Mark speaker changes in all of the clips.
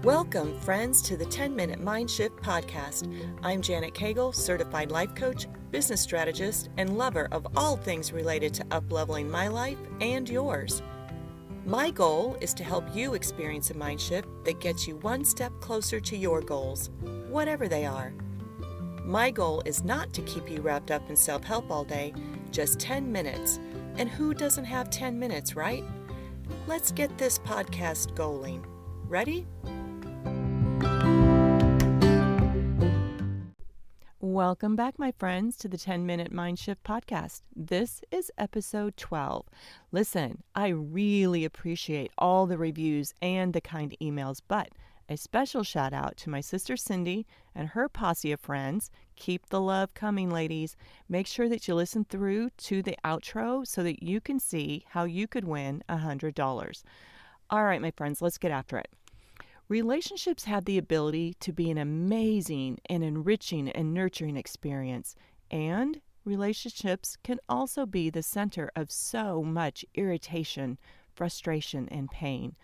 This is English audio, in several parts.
Speaker 1: Welcome, friends, to the 10-Minute Mind Shift podcast. I'm Janet Cagle, certified life coach, business strategist, and lover of all things related to up-leveling my life and yours. My goal is to help you experience a mind shift that gets you one step closer to your goals, whatever they are. My goal is not to keep you wrapped up in self-help all day, just 10 minutes. And who doesn't have 10 minutes, right? Let's get this podcast going. Ready? Welcome back, my friends, to the 10-Minute Mind Shift podcast. This is episode 12. Listen, I really appreciate all the reviews and the kind emails, but a special shout out to my sister Cindy and her posse of friends. Keep the love coming, ladies. Make sure that you listen through to the outro so that you can see how you could win $100. All right, my friends, let's get after it. Relationships have the ability to be an amazing and enriching and nurturing experience, and relationships can also be the center of so much irritation, frustration, and pain.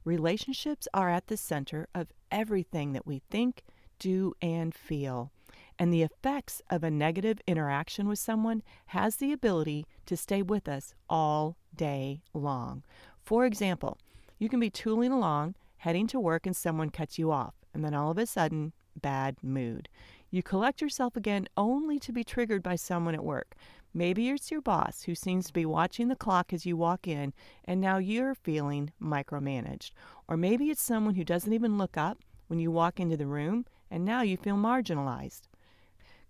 Speaker 1: Relationships are at the center of everything that we think, do, and feel, and the effects of a negative interaction with someone has the ability to stay with us all day long. For example, you can be tooling along, heading to work, and someone cuts you off, and then all of a sudden, bad mood. You collect yourself again only to be triggered by someone at work. Maybe it's your boss who seems to be watching the clock as you walk in, and now you're feeling micromanaged. Or maybe it's someone who doesn't even look up when you walk into the room, and now you feel marginalized.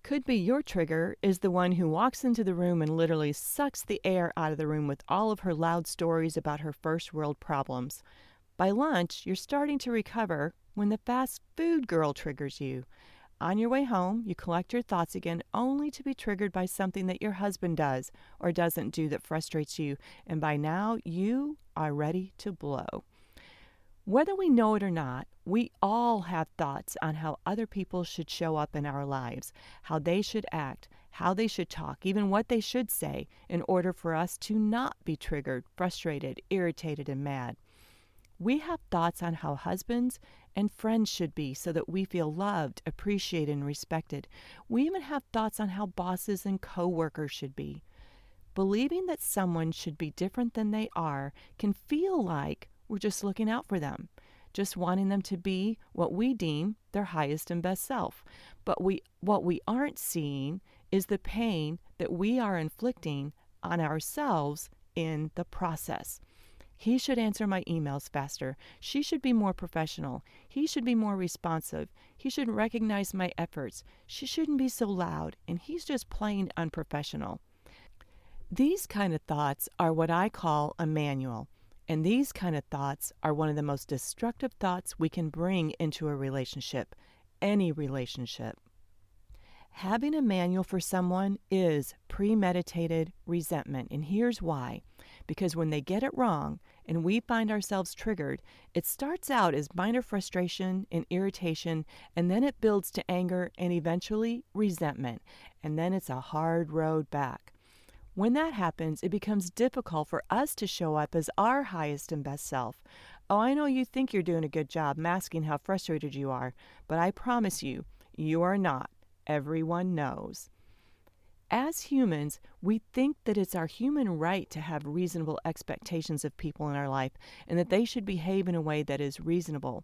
Speaker 1: Could be your trigger is the one who walks into the room and literally sucks the air out of the room with all of her loud stories about her first world problems. By lunch, you're starting to recover when the fast food girl triggers you. On your way home, you collect your thoughts again only to be triggered by something that your husband does or doesn't do that frustrates you, and by now you are ready to blow. Whether we know it or not, we all have thoughts on how other people should show up in our lives, how they should act, how they should talk, even what they should say in order for us to not be triggered, frustrated, irritated, and mad. We have thoughts on how husbands and friends should be so that we feel loved, appreciated, and respected. We even have thoughts on how bosses and co-workers should be. Believing that someone should be different than they are can feel like we're just looking out for them, just wanting them to be what we deem their highest and best self. But what we aren't seeing is the pain that we are inflicting on ourselves in the process. He should answer my emails faster. She should be more professional. He should be more responsive. He should recognize my efforts. She shouldn't be so loud, and he's just plain unprofessional. These kind of thoughts are what I call a manual, and these kind of thoughts are one of the most destructive thoughts we can bring into a relationship, any relationship. Having a manual for someone is premeditated resentment, and here's why. Because when they get it wrong and we find ourselves triggered, it starts out as minor frustration and irritation, and then it builds to anger and eventually resentment, and then it's a hard road back. When that happens, it becomes difficult for us to show up as our highest and best self. Oh, I know you think you're doing a good job masking how frustrated you are, but I promise you, you are not. Everyone knows. As humans, we think that it's our human right to have reasonable expectations of people in our life and that they should behave in a way that is reasonable.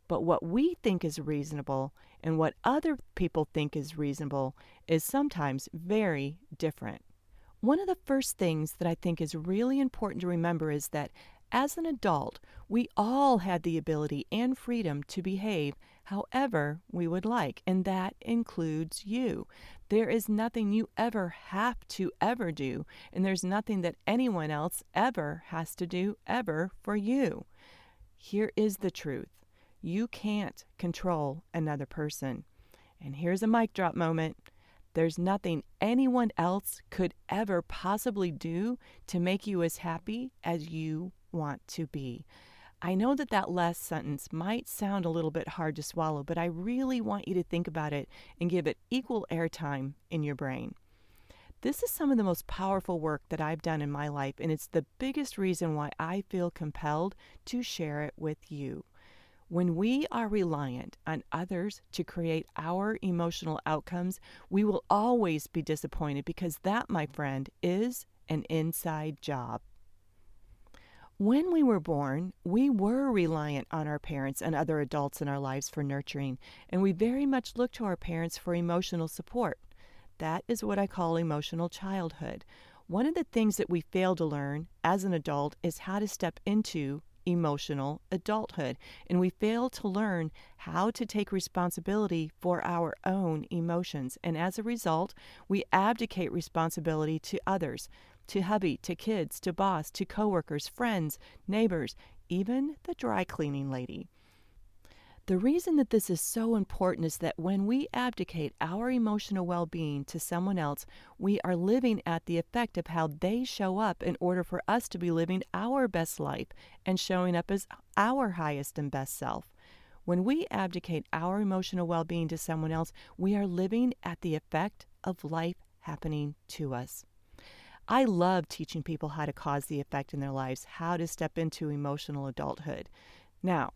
Speaker 1: But what we think is reasonable and what other people think is reasonable is sometimes very different. One of the first things that I think is really important to remember is that as an adult, we all have the ability and freedom to behave however we would like, and that includes you. There is nothing you ever have to ever do, and there's nothing that anyone else ever has to do ever for you. Here is the truth. You can't control another person. And here's a mic drop moment. There's nothing anyone else could ever possibly do to make you as happy as you want to be. I know that last sentence might sound a little bit hard to swallow, but I really want you to think about it and give it equal airtime in your brain. This is some of the most powerful work that I've done in my life, and it's the biggest reason why I feel compelled to share it with you. When we are reliant on others to create our emotional outcomes, we will always be disappointed because that, my friend, is an inside job. When we were born, we were reliant on our parents and other adults in our lives for nurturing, and we very much look to our parents for emotional support. That is what I call emotional childhood. One of the things that we fail to learn as an adult is how to step into emotional adulthood, and we fail to learn how to take responsibility for our own emotions. And as a result, we abdicate responsibility to others, to hubby, to kids, to boss, to coworkers, friends, neighbors, even the dry cleaning lady. The reason that this is so important is that when we abdicate our emotional well-being to someone else, we are living at the effect of how they show up in order for us to be living our best life and showing up as our highest and best self. When we abdicate our emotional well-being to someone else, we are living at the effect of life happening to us. I love teaching people how to cause the effect in their lives, how to step into emotional adulthood. Now,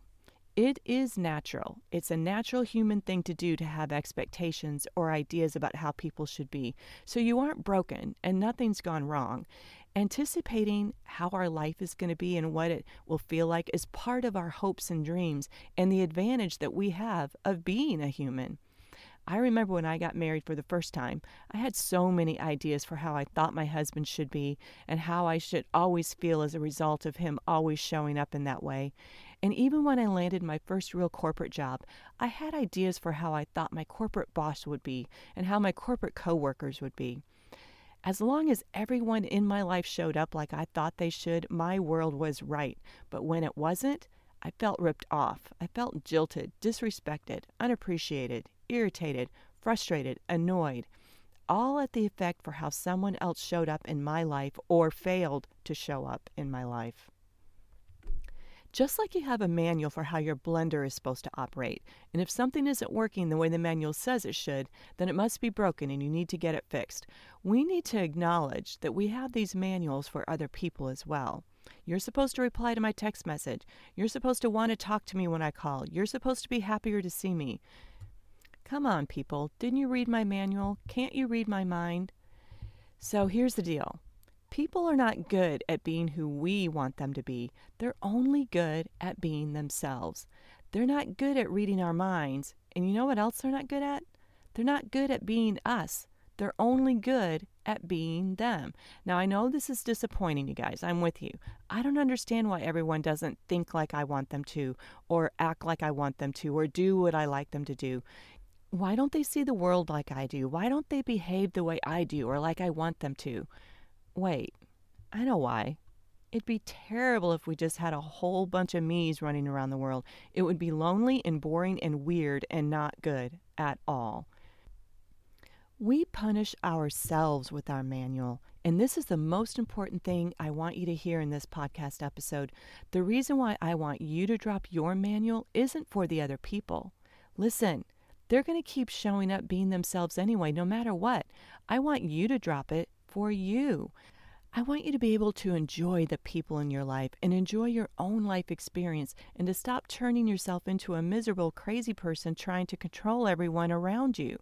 Speaker 1: it is natural. It's a natural human thing to do to have expectations or ideas about how people should be. So you aren't broken and nothing's gone wrong. Anticipating how our life is going to be and what it will feel like is part of our hopes and dreams and the advantage that we have of being a human. I remember when I got married for the first time, I had so many ideas for how I thought my husband should be and how I should always feel as a result of him always showing up in that way. And even when I landed my first real corporate job, I had ideas for how I thought my corporate boss would be and how my corporate coworkers would be. As long as everyone in my life showed up like I thought they should, my world was right. But when it wasn't, I felt ripped off. I felt jilted, disrespected, unappreciated, irritated, frustrated, annoyed, all at the effect for how someone else showed up in my life or failed to show up in my life. Just like you have a manual for how your blender is supposed to operate, and if something isn't working the way the manual says it should, then it must be broken and you need to get it fixed. We need to acknowledge that we have these manuals for other people as well. You're supposed to reply to my text message. You're supposed to want to talk to me when I call. You're supposed to be happier to see me. Come on, people. Didn't you read my manual? Can't you read my mind? So here's the deal. People are not good at being who we want them to be. They're only good at being themselves. They're not good at reading our minds. And you know what else they're not good at? They're not good at being us. They're only good at being them. Now, I know this is disappointing, you guys. I'm with you. I don't understand why everyone doesn't think like I want them to, or act like I want them to, or do what I like them to do. Why don't they see the world like I do? Why don't they behave the way I do, or like I want them to? Wait, I know why. It'd be terrible if we just had a whole bunch of me's running around the world. It would be lonely and boring and weird and not good at all. We punish ourselves with our manual, and this is the most important thing I want you to hear in this podcast episode. The reason why I want you to drop your manual isn't for the other people. Listen, they're going to keep showing up being themselves anyway, no matter what. I want you to drop it for you. I want you to be able to enjoy the people in your life and enjoy your own life experience and to stop turning yourself into a miserable, crazy person trying to control everyone around you.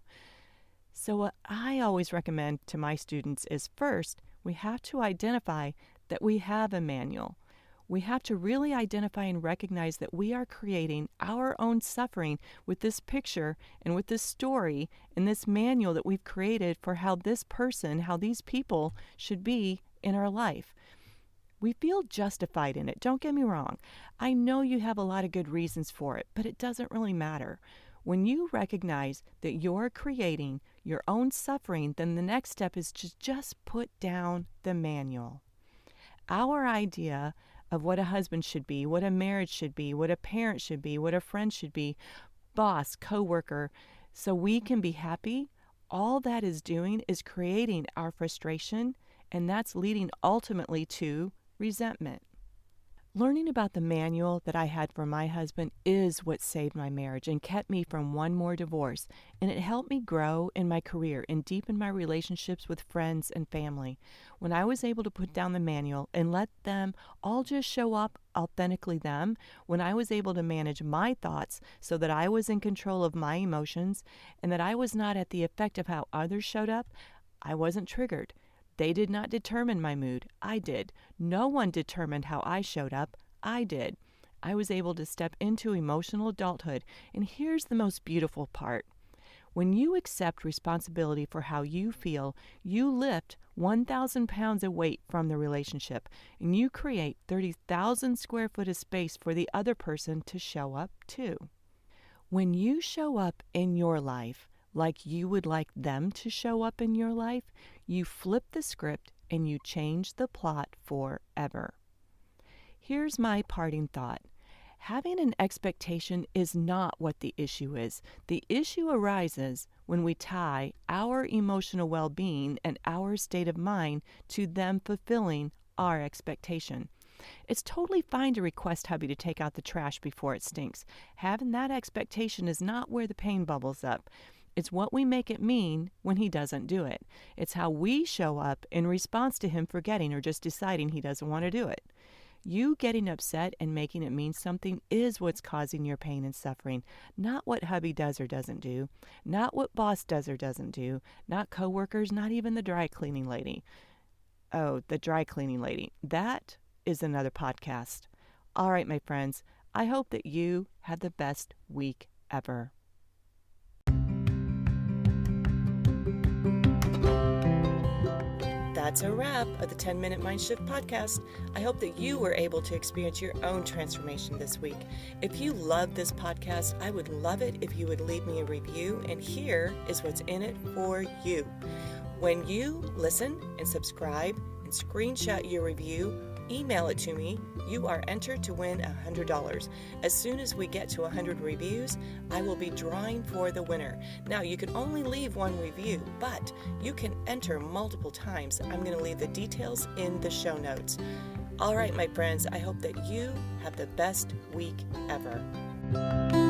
Speaker 1: So what I always recommend to my students is first, we have to identify that we have a manual. We have to really identify and recognize that we are creating our own suffering with this picture and with this story and this manual that we've created for how this person, how these people should be in our life. We feel justified in it. Don't get me wrong. I know you have a lot of good reasons for it, but it doesn't really matter. When you recognize that you're creating your own suffering, then the next step is to just put down the manual. Our idea of what a husband should be, what a marriage should be, what a parent should be, what a friend should be, boss, coworker, so we can be happy, all that is doing is creating our frustration, and that's leading ultimately to resentment. Learning about the manual that I had for my husband is what saved my marriage and kept me from one more divorce, and it helped me grow in my career and deepen my relationships with friends and family. When I was able to put down the manual and let them all just show up authentically them, when I was able to manage my thoughts so that I was in control of my emotions and that I was not at the effect of how others showed up, I wasn't triggered. They did not determine my mood. I did. No one determined how I showed up. I did. I was able to step into emotional adulthood. And here's the most beautiful part. When you accept responsibility for how you feel, you lift 1,000 pounds of weight from the relationship, and you create 30,000 square foot of space for the other person to show up too. When you show up in your life like you would like them to show up in your life, you flip the script and you change the plot forever. Here's my parting thought. Having an expectation is not what the issue is. The issue arises when we tie our emotional well-being and our state of mind to them fulfilling our expectation. It's totally fine to request hubby to take out the trash before it stinks. Having that expectation is not where the pain bubbles up. It's what we make it mean when he doesn't do it. It's how we show up in response to him forgetting or just deciding he doesn't want to do it. You getting upset and making it mean something is what's causing your pain and suffering, not what hubby does or doesn't do, not what boss does or doesn't do, not coworkers, not even the dry cleaning lady. Oh, the dry cleaning lady. That is another podcast. All right, my friends, I hope that you have the best week ever. That's a wrap of the 10-Minute Mind Shift podcast. I hope that you were able to experience your own transformation this week. If you love this podcast, I would love it if you would leave me a review, and here is what's in it for you. When you listen and subscribe and screenshot your review, email it to me. You are entered to win $100. As soon as we get to 100 reviews, I will be drawing for the winner. Now, you can only leave one review, but you can enter multiple times. I'm going to leave the details in the show notes. All right, my friends, I hope that you have the best week ever.